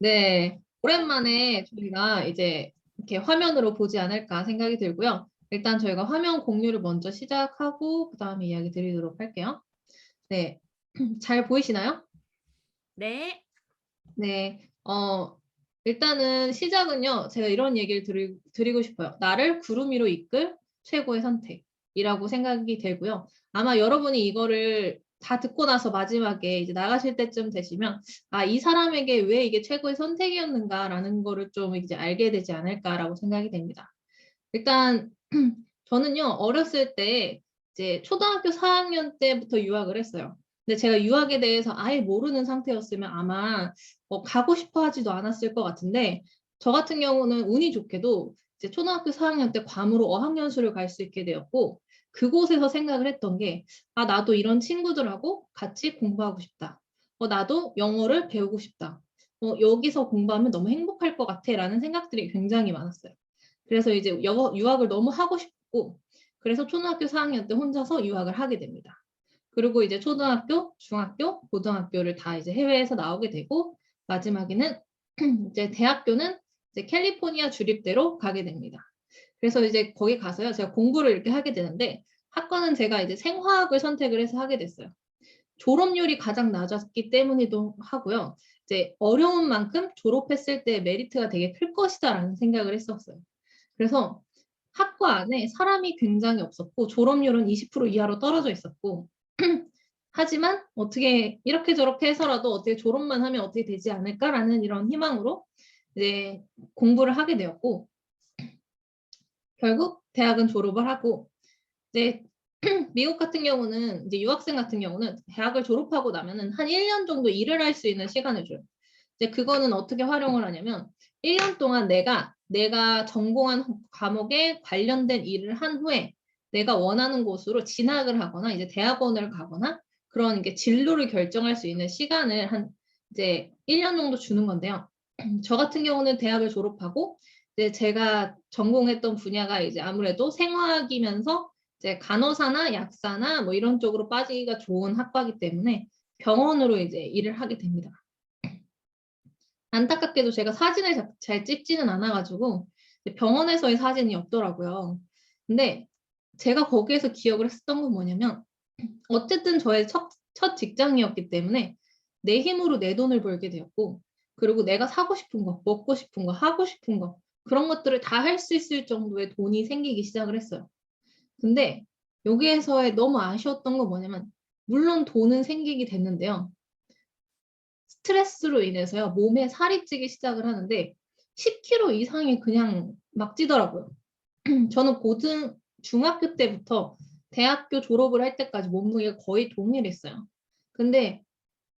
네, 오랜만에 저희가 이제 이렇게 화면으로 보지 않을까 생각이 들고요. 일단 저희가 화면 공유를 먼저 시작하고 그다음에 이야기 드리도록 할게요. 네, 잘 보이시나요? 네. 네, 일단은 시작은요. 제가 이런 얘기를 드리고 싶어요. 나를 구름 위로 이끌 최고의 선택이라고 생각이 되고요. 아마 여러분이 이거를 다 듣고 나서 마지막에 이제 나가실 때쯤 되시면 아, 이 사람에게 왜 이게 최고의 선택이었는가라는 거를 좀 이제 알게 되지 않을까라고 생각이 됩니다. 일단 저는요, 어렸을 때 이제 초등학교 4학년 때부터 유학을 했어요. 근데 제가 유학에 대해서 아예 모르는 상태였으면 아마 가고 싶어 하지도 않았을 것 같은데, 저 같은 경우는 운이 좋게도 이제 초등학교 4학년 때 괌으로 어학연수를 갈 수 있게 되었고, 그곳에서 생각을 했던 게, 아, 나도 이런 친구들하고 같이 공부하고 싶다. 나도 영어를 배우고 싶다. 여기서 공부하면 너무 행복할 것 같아. 라는 생각들이 굉장히 많았어요. 그래서 이제 유학을 너무 하고 싶고, 그래서 초등학교 4학년 때 혼자서 유학을 하게 됩니다. 그리고 이제 초등학교, 중학교, 고등학교를 다 이제 해외에서 나오게 되고, 마지막에는 이제 대학교는 이제 캘리포니아 주립대로 가게 됩니다. 그래서 이제 거기 가서요, 제가 공부를 이렇게 하게 되는데, 학과는 제가 이제 생화학을 선택을 해서 하게 됐어요. 졸업률이 가장 낮았기 때문이기도 하고요. 이제 어려운 만큼 졸업했을 때 메리트가 되게 클 것이다라는 생각을 했었어요. 그래서 학과 안에 사람이 굉장히 없었고 졸업률은 20% 이하로 떨어져 있었고 하지만 어떻게 이렇게 저렇게 해서라도 어떻게 졸업만 하면 어떻게 되지 않을까라는 이런 희망으로 이제 공부를 하게 되었고 결국 대학은 졸업을 하고 이제 미국 같은 경우는 이제 유학생 같은 경우는 대학을 졸업하고 나면은 한 1년 정도 일을 할 수 있는 시간을 줘요. 이제 그거는 어떻게 활용을 하냐면 1년 동안 내가 전공한 과목에 관련된 일을 한 후에 내가 원하는 곳으로 진학을 하거나 이제 대학원을 가거나 그런 게 진로를 결정할 수 있는 시간을 한 이제 1년 정도 주는 건데요. 저 같은 경우는 대학을 졸업하고 이제 제가 전공했던 분야가 이제 아무래도 생화학이면서 이제 간호사나 약사나 뭐 이런 쪽으로 빠지기가 좋은 학과이기 때문에 병원으로 이제 일을 하게 됩니다. 안타깝게도 제가 사진을 잘 찍지는 않아가지고 병원에서의 사진이 없더라고요. 근데 제가 거기에서 기억을 했었던 건 뭐냐면 어쨌든 저의 첫 직장이었기 때문에 내 힘으로 내 돈을 벌게 되었고 그리고 내가 사고 싶은 거, 먹고 싶은 거, 하고 싶은 거 그런 것들을 다 할 수 있을 정도의 돈이 생기기 시작을 했어요. 근데 여기에서의 너무 아쉬웠던 건 뭐냐면 물론 돈은 생기게 됐는데요. 스트레스로 인해서요. 몸에 살이 찌기 시작을 하는데 10kg 이상이 그냥 막 찌더라고요. 저는 중학교 때부터 대학교 졸업을 할 때까지 몸무게가 거의 동일했어요. 근데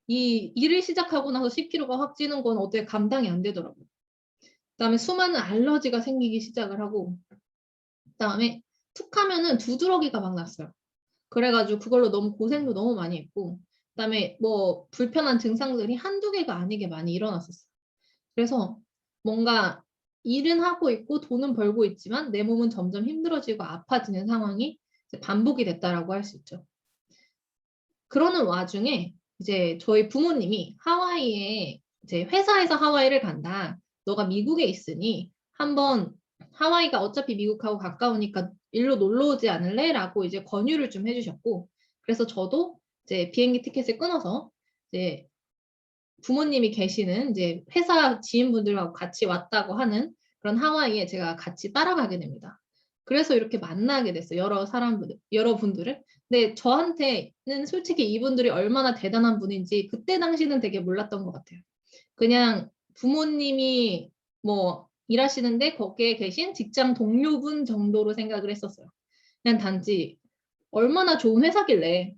이 일을 시작하고 나서 10kg가 확 찌는 건 어떻게 감당이 안 되더라고요. 그다음에 수많은 알러지가 생기기 시작을 하고 그다음에 툭 하면은 두드러기가 막 났어요. 그래가지고 그걸로 너무 고생도 너무 많이 했고 그다음에 뭐 불편한 증상들이 한두 개가 아니게 많이 일어났었어요. 그래서 뭔가 일은 하고 있고 돈은 벌고 있지만 내 몸은 점점 힘들어지고 아파지는 상황이 반복이 됐다라고 할 수 있죠. 그러는 와중에 이제 저희 부모님이 하와이에 이제 회사에서 하와이를 간다. 너가 미국에 있으니 한번 하와이가 어차피 미국하고 가까우니까 일로 놀러 오지 않을래? 라고 이제 권유를 좀 해주셨고 그래서 저도 이제 비행기 티켓을 끊어서 이제 부모님이 계시는 이제 회사 지인분들하고 같이 왔다고 하는 그런 하와이에 제가 같이 따라가게 됩니다. 그래서 이렇게 만나게 됐어요. 여러분들을. 근데 저한테는 솔직히 이분들이 얼마나 대단한 분인지 그때 당시는 되게 몰랐던 것 같아요. 그냥 부모님이 뭐 일하시는데 거기에 계신 직장 동료분 정도로 생각을 했었어요. 그냥 단지 얼마나 좋은 회사길래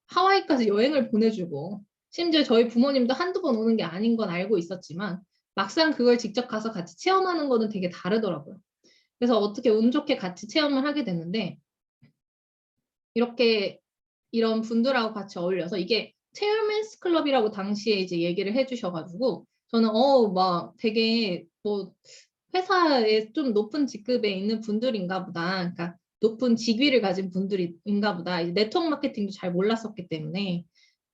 하와이까지 여행을 보내주고 심지어 저희 부모님도 한두 번 오는 게 아닌 건 알고 있었지만 막상 그걸 직접 가서 같이 체험하는 거는 되게 다르더라고요. 그래서 어떻게 운 좋게 같이 체험을 하게 됐는데 이렇게 이런 분들하고 같이 어울려서 이게 체험맨스 클럽이라고 당시에 이제 얘기를 해주셔가지고 저는 막 되게 뭐 회사에 좀 높은 직급에 있는 분들인가 보다. 그러니까 높은 직위를 가진 분들인가 보다. 이제 네트워크 마케팅도 잘 몰랐었기 때문에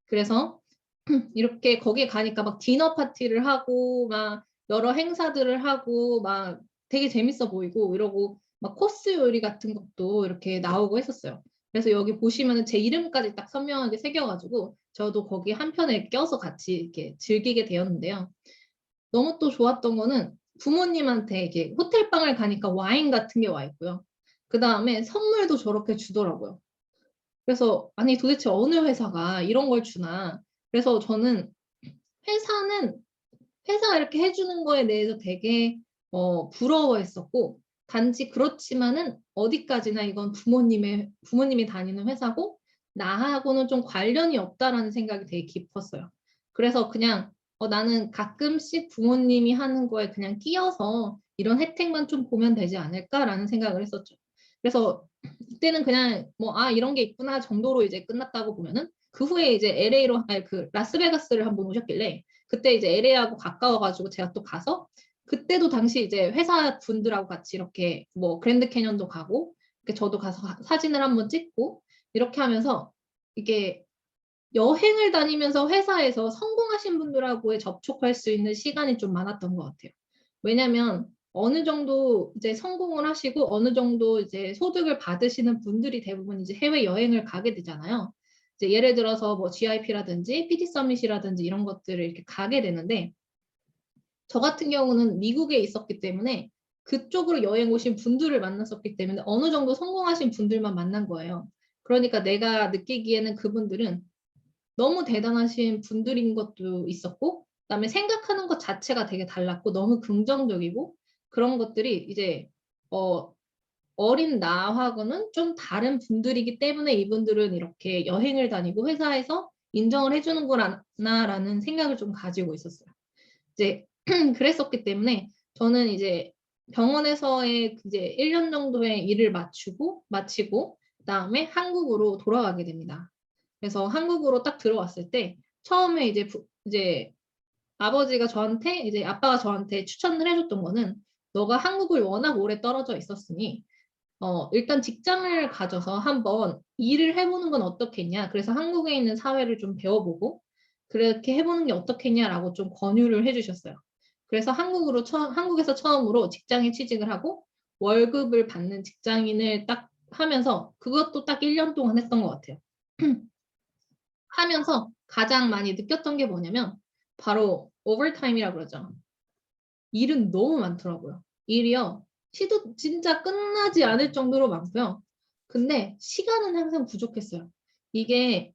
그래서 이렇게 거기에 가니까 막 디너 파티를 하고 막 여러 행사들을 하고 막 되게 재밌어 보이고 이러고 막 코스 요리 같은 것도 이렇게 나오고 했었어요. 그래서 여기 보시면은 제 이름까지 딱 선명하게 새겨가지고 저도 거기 한 편에 껴서 같이 이렇게 즐기게 되었는데요. 너무 또 좋았던 거는 부모님한테 이게 호텔방을 가니까 와인 같은 게 와 있고요. 그 다음에 선물도 저렇게 주더라고요. 그래서 아니 도대체 어느 회사가 이런 걸 주나. 그래서 저는 회사는 회사가 이렇게 해주는 거에 대해서 되게 부러워했었고 단지 그렇지만은 어디까지나 이건 부모님이 다니는 회사고 나하고는 좀 관련이 없다라는 생각이 되게 깊었어요. 그래서 그냥 나는 가끔씩 부모님이 하는 거에 그냥 끼어서 이런 혜택만 좀 보면 되지 않을까라는 생각을 했었죠. 그래서 이때는 그냥 뭐 이런 게 있구나 정도로 이제 끝났다고 보면은 그 후에 이제 LA로 아니 그 라스베가스를 한번 오셨길래 그때 이제 LA하고 가까워가지고 제가 또 가서 그때도 당시 이제 회사 분들하고 같이 이렇게 뭐 그랜드 캐년도 가고 이렇게 저도 가서 사진을 한번 찍고 이렇게 하면서 이게 여행을 다니면서 회사에서 성공하신 분들하고의 접촉할 수 있는 시간이 좀 많았던 것 같아요. 왜냐면 어느 정도 이제 성공을 하시고 어느 정도 이제 소득을 받으시는 분들이 대부분 이제 해외 여행을 가게 되잖아요. 이제 예를 들어서 뭐 GIP라든지 PT 서밋이라든지 이런 것들을 이렇게 가게 되는데 저 같은 경우는 미국에 있었기 때문에 그쪽으로 여행 오신 분들을 만났었기 때문에 어느 정도 성공하신 분들만 만난 거예요. 그러니까 내가 느끼기에는 그분들은 너무 대단하신 분들인 것도 있었고 그다음에 생각하는 것 자체가 되게 달랐고 너무 긍정적이고 그런 것들이 이제 어린 나하고는 좀 다른 분들이기 때문에 이분들은 이렇게 여행을 다니고 회사에서 인정을 해주는구나라는 생각을 좀 가지고 있었어요. 이제 그랬었기 때문에 저는 이제 병원에서의 이제 1년 정도의 일을 마치고 그다음에 한국으로 돌아가게 됩니다. 그래서 한국으로 딱 들어왔을 때 처음에 이제 아빠가 저한테 추천을 해줬던 거는 너가 한국을 워낙 오래 떨어져 있었으니 일단 직장을 가져서 한번 일을 해보는 건 어떻겠냐. 그래서 한국에 있는 사회를 좀 배워보고 그렇게 해보는 게 어떻겠냐라고 좀 권유를 해주셨어요. 그래서 한국에서 처음으로 직장에 취직을 하고 월급을 받는 직장인을 딱 하면서 그것도 딱 1년 동안 했던 것 같아요. 하면서 가장 많이 느꼈던 게 뭐냐면 바로 오버타임이라고 그러죠. 일은 너무 많더라고요. 일이요. 시도 진짜 끝나지 않을 정도로 많고요. 근데 시간은 항상 부족했어요. 이게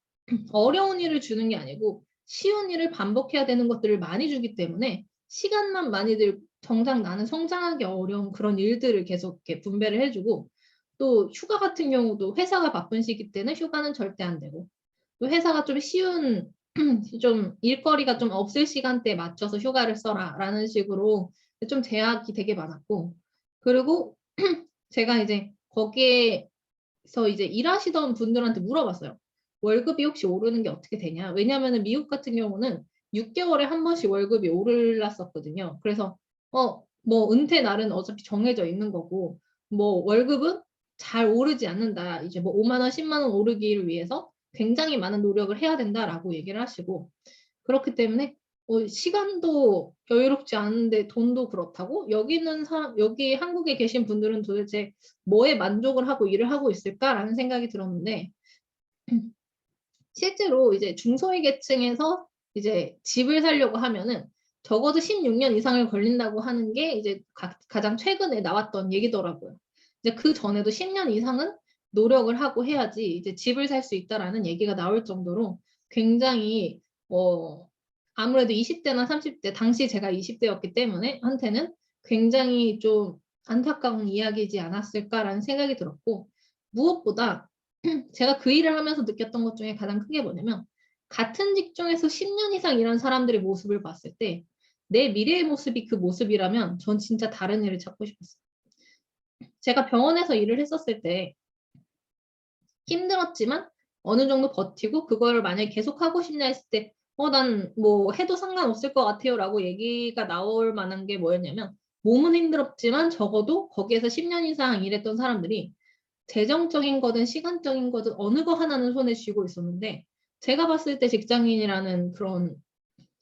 어려운 일을 주는 게 아니고 쉬운 일을 반복해야 되는 것들을 많이 주기 때문에 시간만 많이 들고 정작 나는 성장하기 어려운 그런 일들을 계속 이렇게 분배를 해주고 또 휴가 같은 경우도 회사가 바쁜 시기 때는 휴가는 절대 안 되고 또 회사가 좀 쉬운 좀 일거리가 좀 없을 시간대에 맞춰서 휴가를 써라라는 식으로 좀 제약이 되게 많았고 그리고 제가 이제 거기에서 이제 일하시던 분들한테 물어봤어요. 월급이 혹시 오르는 게 어떻게 되냐? 왜냐하면 미국 같은 경우는 6개월에 한 번씩 월급이 오르렀었거든요. 그래서 뭐 은퇴 날은 어차피 정해져 있는 거고 뭐 월급은 잘 오르지 않는다. 이제 뭐 5만 원, 10만 원 오르기를 위해서 굉장히 많은 노력을 해야 된다라고 얘기를 하시고 그렇기 때문에 시간도 여유롭지 않은데 돈도 그렇다고 여기 한국에 계신 분들은 도대체 뭐에 만족을 하고 일을 하고 있을까라는 생각이 들었는데 실제로 이제 중소위 계층에서 이제 집을 사려고 하면은 적어도 16년 이상을 걸린다고 하는 게 이제 가장 최근에 나왔던 얘기더라고요. 이제 그 전에도 10년 이상은 노력을 하고 해야지 이제 집을 살 수 있다라는 얘기가 나올 정도로 굉장히 아무래도 20대나 30대 당시 제가 20대였기 때문에 한테는 굉장히 좀 안타까운 이야기이지 않았을까라는 생각이 들었고 무엇보다 제가 그 일을 하면서 느꼈던 것 중에 가장 큰 게 뭐냐면 같은 직종에서 10년 이상 일한 사람들의 모습을 봤을 때 내 미래의 모습이 그 모습이라면 전 진짜 다른 일을 찾고 싶었어요. 제가 병원에서 일을 했었을 때 힘들었지만 어느 정도 버티고 그거를 만약에 계속 하고 싶냐 했을 때 난 뭐 해도 상관없을 것 같아요 라고 얘기가 나올 만한 게 뭐였냐면 몸은 힘들었지만 적어도 거기에서 10년 이상 일했던 사람들이 재정적인 거든 시간적인 거든 어느 거 하나는 손에 쥐고 있었는데 제가 봤을 때 직장인이라는 그런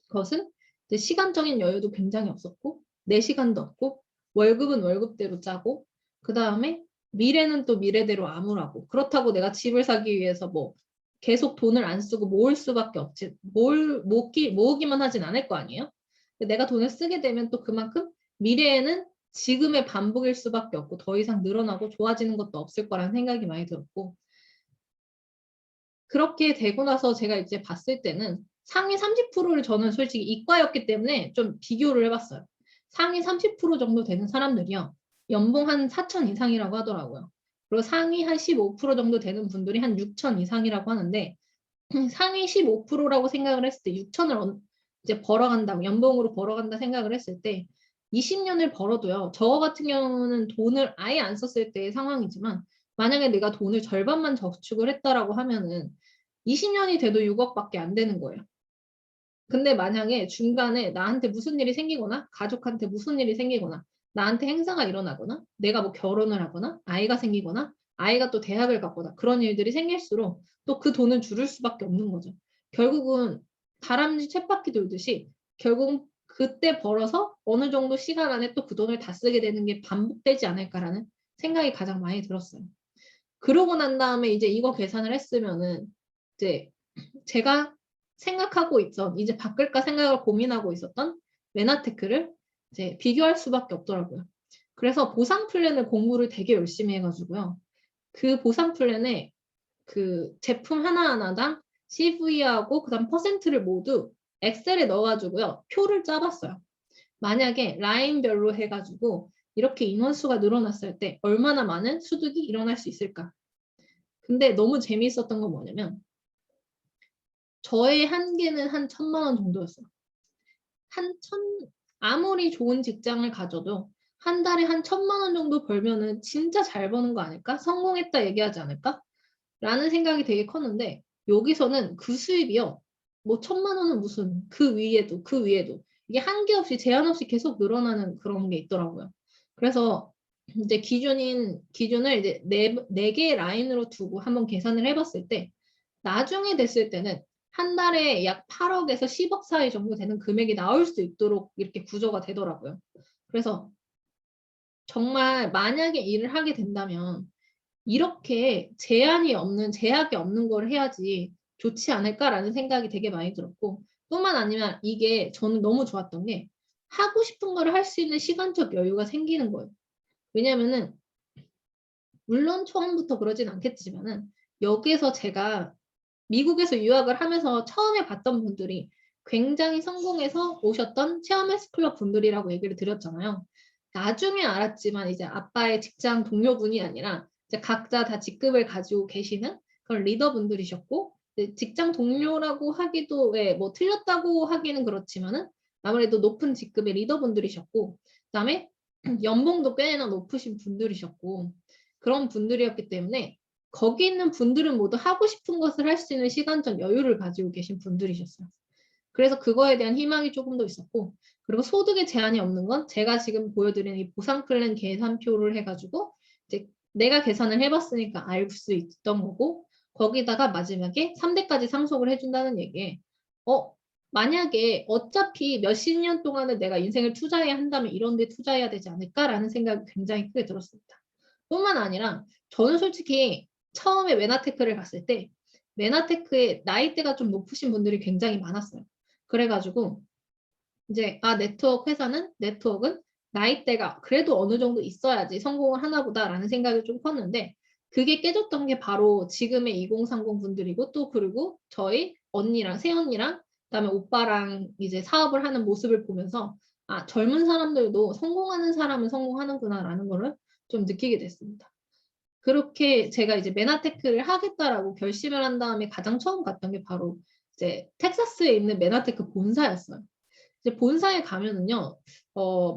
것은 이제 시간적인 여유도 굉장히 없었고 내 시간도 없고 월급은 월급대로 짜고 그 다음에 미래는 또 미래대로 암울하고 그렇다고 내가 집을 사기 위해서 뭐 계속 돈을 안 쓰고 모을 수밖에 없지 모으기만 하진 않을 거 아니에요. 내가 돈을 쓰게 되면 또 그만큼 미래에는 지금의 반복일 수밖에 없고 더 이상 늘어나고 좋아지는 것도 없을 거라는 생각이 많이 들었고 그렇게 되고 나서 제가 이제 봤을 때는 상위 30%를 저는 솔직히 이과였기 때문에 좀 비교를 해봤어요. 상위 30% 정도 되는 사람들이요. 연봉 한 4천 이상이라고 하더라고요. 그리고 상위 한 15% 정도 되는 분들이 한 6천 이상이라고 하는데 상위 15%라고 생각을 했을 때 6천을 이제 벌어간다고 연봉으로 벌어간다 생각을 했을 때 20년을 벌어도요. 저 같은 경우는 돈을 아예 안 썼을 때의 상황이지만 만약에 내가 돈을 절반만 저축을 했다라고 하면은 20년이 돼도 6억밖에 안 되는 거예요. 근데 만약에 중간에 나한테 무슨 일이 생기거나 가족한테 무슨 일이 생기거나 나한테 행사가 일어나거나 내가 뭐 결혼을 하거나 아이가 생기거나 아이가 또 대학을 갔거나 그런 일들이 생길수록 또 그 돈은 줄을 수밖에 없는 거죠. 결국은 다람쥐 쳇바퀴 돌듯이 결국 그때 벌어서 어느 정도 시간 안에 또 그 돈을 다 쓰게 되는 게 반복되지 않을까라는 생각이 가장 많이 들었어요. 그러고 난 다음에 이제 이거 계산을 했으면은 이제 제가 생각하고 있던 이제 바꿀까 생각을 고민하고 있었던 메나테크를 이제 비교할 수밖에 없더라고요. 그래서 보상 플랜을 공부를 되게 열심히 해가지고요. 그 보상 플랜에 그 제품 하나하나당 CV하고 그다음 퍼센트를 모두 엑셀에 넣어가지고요. 표를 짜봤어요. 만약에 라인별로 해가지고 이렇게 인원수가 늘어났을 때 얼마나 많은 수득이 일어날 수 있을까? 근데 너무 재미있었던 건 뭐냐면 저의 한계는 한 1,000만 원 정도였어요. 아무리 좋은 직장을 가져도 한 달에 한 1,000만 원 정도 벌면은 진짜 잘 버는 거 아닐까? 성공했다 얘기하지 않을까? 라는 생각이 되게 컸는데 여기서는 그 수입이요. 뭐 1,000만 원은 무슨 그 위에도 그 위에도 이게 한계 없이 제한 없이 계속 늘어나는 그런 게 있더라고요. 그래서 이제 기준을 이제 네 개의 라인으로 두고 한번 계산을 해봤을 때 나중에 됐을 때는 한 달에 약 8억에서 10억 사이 정도 되는 금액이 나올 수 있도록 이렇게 구조가 되더라고요. 그래서 정말 만약에 일을 하게 된다면 이렇게 제약이 없는 걸 해야지 좋지 않을까라는 생각이 되게 많이 들었고 뿐만 아니라 이게 저는 너무 좋았던 게 하고 싶은 걸 할 수 있는 시간적 여유가 생기는 거예요. 왜냐면은 물론 처음부터 그러진 않겠지만은 여기에서 제가 미국에서 유학을 하면서 처음에 봤던 분들이 굉장히 성공해서 오셨던 체험헬스 클럽 분들이라고 얘기를 드렸잖아요. 나중에 알았지만 이제 아빠의 직장 동료분이 아니라 이제 각자 다 직급을 가지고 계시는 그런 리더분들이셨고 직장 동료라고 하기도 뭐 틀렸다고 하기는 그렇지만은 아무래도 높은 직급의 리더분들이셨고 그다음에 연봉도 꽤나 높으신 분들이셨고 그런 분들이었기 때문에 거기 있는 분들은 모두 하고 싶은 것을 할 수 있는 시간적 여유를 가지고 계신 분들이셨어요. 그래서 그거에 대한 희망이 조금 더 있었고 그리고 소득에 제한이 없는 건 제가 지금 보여드리는 이 보상 플랜 계산표를 해가지고 이제 내가 계산을 해봤으니까 알 수 있던 거고 거기다가 마지막에 3대까지 상속을 해준다는 얘기에 만약에 어차피 몇십 년 동안을 내가 인생을 투자해야 한다면 이런 데 투자해야 되지 않을까라는 생각이 굉장히 크게 들었습니다. 뿐만 아니라 저는 솔직히 처음에 메나테크를 갔을 때 메나테크의 나이대가 좀 높으신 분들이 굉장히 많았어요. 그래가지고 이제 네트워크는 나이대가 그래도 어느 정도 있어야지 성공을 하나 보다라는 생각이 좀 컸는데 그게 깨졌던 게 바로 지금의 2030 분들이고 또 그리고 저희 언니랑 새언니랑 그다음에 오빠랑 이제 사업을 하는 모습을 보면서 젊은 사람들도 성공하는 사람은 성공하는구나라는 거를 좀 느끼게 됐습니다. 그렇게 제가 이제 메나테크를 하겠다라고 결심을 한 다음에 가장 처음 갔던 게 바로 이제 텍사스에 있는 메나테크 본사였어요. 이제 본사에 가면은요,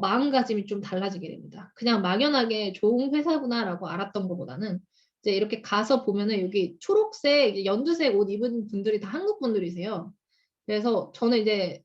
마음가짐이 좀 달라지게 됩니다. 그냥 막연하게 좋은 회사구나라고 알았던 것보다는 이제 이렇게 가서 보면은 여기 초록색, 연두색 옷 입은 분들이 다 한국 분들이세요. 그래서 저는 이제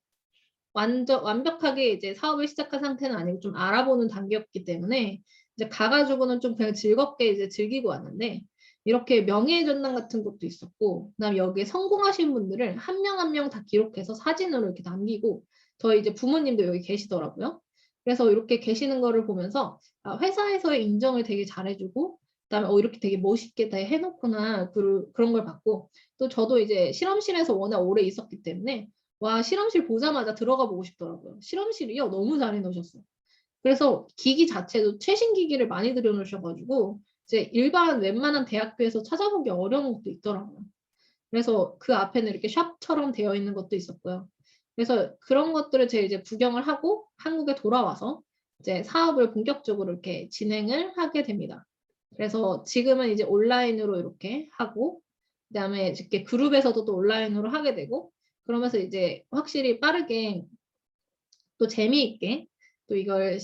완벽하게 이제 사업을 시작한 상태는 아니고 좀 알아보는 단계였기 때문에 이제 가가지고는 좀 그냥 즐겁게 이제 즐기고 왔는데 이렇게 명예의 전당 같은 것도 있었고, 그다음에 여기에 성공하신 분들을 한 명 한 명 다 기록해서 사진으로 이렇게 남기고, 저희 이제 부모님도 여기 계시더라고요. 그래서 이렇게 계시는 거를 보면서 아, 회사에서의 인정을 되게 잘해주고, 그다음에 이렇게 되게 멋있게 다 해놓구나 그런 걸 봤고, 또 저도 이제 실험실에서 워낙 오래 있었기 때문에 와, 실험실 보자마자 들어가 보고 싶더라고요. 실험실이요, 너무 잘 해놓으셨어요. 그래서 기기 자체도 최신 기기를 많이 들여놓으셔가지고 이제 일반 웬만한 대학교에서 찾아보기 어려운 것도 있더라고요. 그래서 그 앞에는 이렇게 샵처럼 되어 있는 것도 있었고요. 그래서 그런 것들을 제가 이제 구경을 하고 한국에 돌아와서 이제 사업을 본격적으로 이렇게 진행을 하게 됩니다. 그래서 지금은 이제 온라인으로 이렇게 하고, 그다음에 이렇게 그룹에서도 또 온라인으로 하게 되고, 그러면서 이제 확실히 빠르게 또 재미있게 또 이걸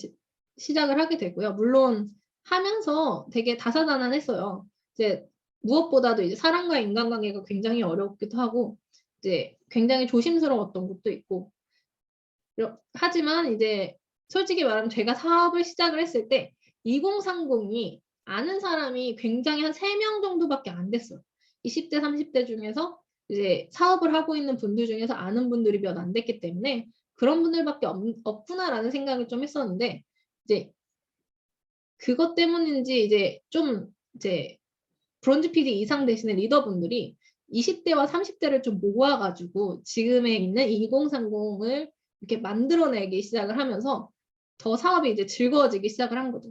시작을 하게 되고요. 물론 하면서 되게 다사다난했어요. 이제 무엇보다도 이제 사람과 인간관계가 굉장히 어렵기도 하고, 이제 굉장히 조심스러웠던 것도 있고, 하지만 이제 솔직히 말하면 제가 사업을 시작을 했을 때 2030이 아는 사람이 굉장히 한 3명 정도밖에 안 됐어요. 20대, 30대 중에서 이제 사업을 하고 있는 분들 중에서 아는 분들이 몇 안 됐기 때문에 그런 분들밖에 없구나라는 생각을 좀 했었는데, 이제 그것 때문인지 이제 좀 이제 브론즈 PD 이상 되시는 리더분들이 20대와 30대를 좀 모아가지고 지금에 있는 2030을 이렇게 만들어내기 시작을 하면서 더 사업이 이제 즐거워지기 시작을 한 거죠.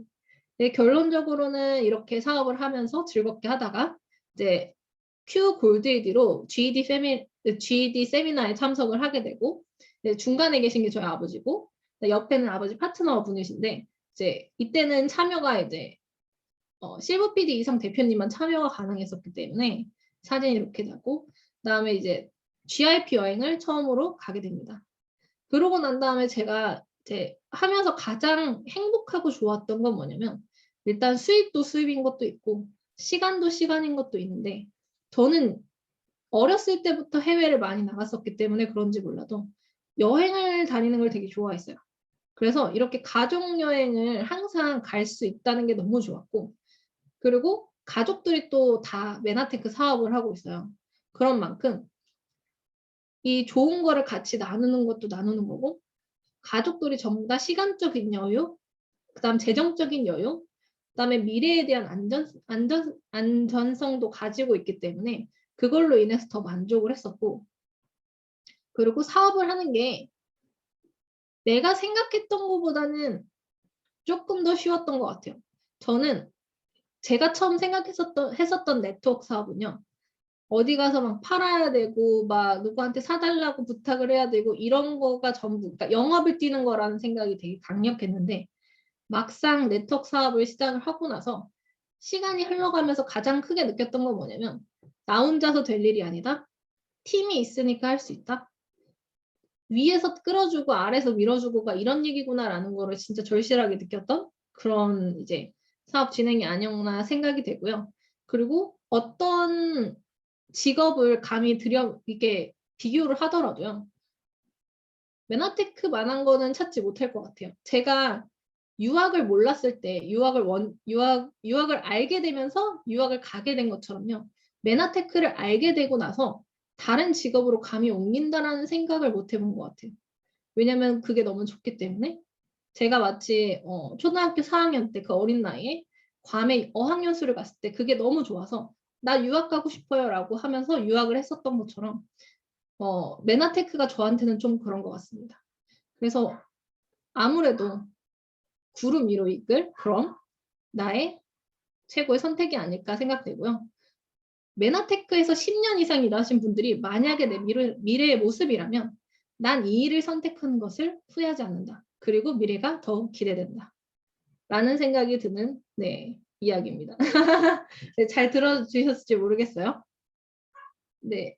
결론적으로는 이렇게 사업을 하면서 즐겁게 하다가 이제 Q 골드이디로 GED 세미나에 참석을 하게 되고, 중간에 계신 게 저희 아버지고 옆에는 아버지 파트너 분이신데, 이제 이때는 참여가 이제 실버 PD 이상 대표님만 참여가 가능했었기 때문에 사진이 이렇게 나고, 그다음에 이제 GIP 여행을 처음으로 가게 됩니다. 그러고 난 다음에 제가 이제 하면서 가장 행복하고 좋았던 건 뭐냐면, 일단 수입도 수입인 것도 있고 시간도 시간인 것도 있는데, 저는 어렸을 때부터 해외를 많이 나갔었기 때문에 그런지 몰라도 여행을 다니는 걸 되게 좋아했어요. 그래서 이렇게 가족 여행을 항상 갈 수 있다는 게 너무 좋았고, 그리고 가족들이 또 다 메나테크 사업을 하고 있어요. 그런 만큼 이 좋은 거를 같이 나누는 것도 나누는 거고, 가족들이 전부 다 시간적인 여유, 그다음 재정적인 여유, 그다음에 미래에 대한 안전성도 가지고 있기 때문에 그걸로 인해서 더 만족을 했었고, 그리고 사업을 하는 게 내가 생각했던 것보다는 조금 더 쉬웠던 것 같아요. 저는 제가 처음 했었던 네트워크 사업은요, 어디 가서 막 팔아야 되고 막 누구한테 사달라고 부탁을 해야 되고 이런 거가 전부, 그러니까 영업을 뛰는 거라는 생각이 되게 강력했는데, 막상 네트워크 사업을 시작을 하고 나서 시간이 흘러가면서 가장 크게 느꼈던 건 뭐냐면, 나 혼자서 될 일이 아니다. 팀이 있으니까 할 수 있다. 위에서 끌어주고 아래에서 밀어주고가 이런 얘기구나라는 거를 진짜 절실하게 느꼈던 그런 이제 사업 진행이 아니었나 생각이 되고요. 그리고 어떤 직업을 감히 이렇게 비교를 하더라도요, 메나테크만한 거는 찾지 못할 것 같아요. 제가 유학을 몰랐을 때 유학을 알게 되면서 유학을 가게 된 것처럼요, 메나테크를 알게 되고 나서 다른 직업으로 감히 옮긴다라는 생각을 못 해본 것 같아요. 왜냐면 그게 너무 좋기 때문에. 제가 마치 초등학교 4학년 때 그 어린 나이에 괌에 어학연수를 갔을 때 그게 너무 좋아서 나 유학 가고 싶어요 라고 하면서 유학을 했었던 것처럼 메나테크가 저한테는 좀 그런 것 같습니다. 그래서 아무래도 구름 위로 이끌 그런 나의 최고의 선택이 아닐까 생각되고요. 메나테크에서 10년 이상 일하신 분들이 만약에 내 미래의 모습이라면 난 이 일을 선택한 것을 후회하지 않는다. 그리고 미래가 더욱 기대된다. 라는 생각이 드는 이야기입니다. 네, 잘 들어주셨을지 모르겠어요. 네,